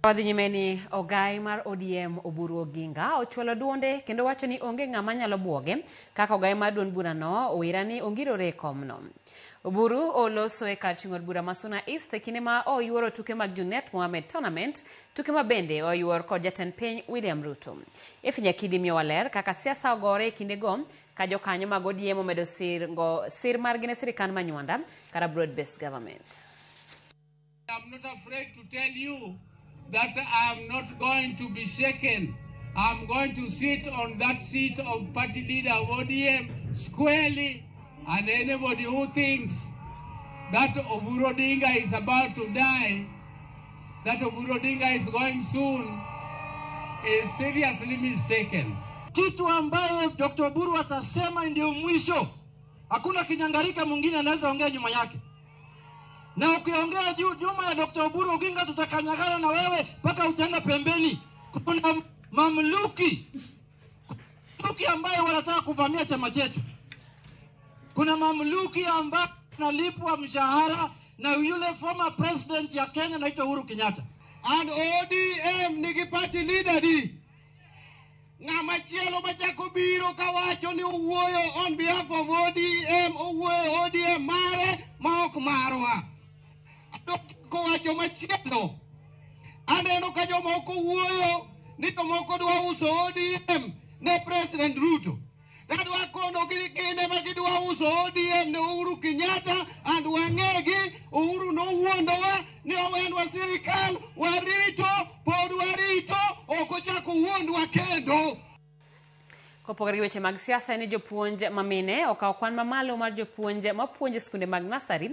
Wadhi nyimeni ogai mar ODM Oburu Oginga ochuolo duonde kendo wacho ni onge ng'ama nyalo buoge kaka ogai mar duond burano owira ni ongirore komno. Oburu oloso e kar chung'o od bura ma Suna East kinde ma oyuoro tuke mag Junet Mohamed Tournament, tuke ma bende oyuor kod jatend piny William Ruto. Ifinya kidi miyo waler kaka siasa ogore kinde go ka jokanyo mag ODM omedo sir margi ne sirikal manywanda kara broad based government. I'm not afraid to tell you that I'm not going to be shaken. I'm going to sit on that seat of party leader of ODM squarely, and anybody who thinks that Oburu Odinga is about to die, that Oburu Odinga is going soon, is seriously mistaken. Kitu ambayo Dr. Oburu atasema ndio mwisho. Hakuna kinyangarika mwingine anaweza ongea nyuma yake. Na ukiongea nyuma ya Dr. Oburu Oginga tutakanyagana na wewe mpaka utaenda pembeni. Kuna mamluki ambayo wanataka kuvamia chama chetu. Kuna mamluki ambao wanalipwa mshahara na yule former president ya Kenya anaitwa Uhuru Kenyatta. And ODM nigi party leader di. Ng'ama chielo machako biro kawacho ni owuoyo on behalf of ODM, owuoyo ODM mare ma ok marwa. Kowacho machielo aneno ka jomoko wuoyo ni jomoko dwa uso ODM ne President Ruto. Dadwa kono kinde ma gidwa uso ODM ne Uhuru Kenyatta, and wang'egi Uhuru nowuondowa ni owenwa sirikal warito pod warito ok ochako wuondwa kendo. Kopogore gi weche mag siasa ni jopuonj mamine okawo kwan mamalo mar jopuonj mapuonjo skunde mag nasari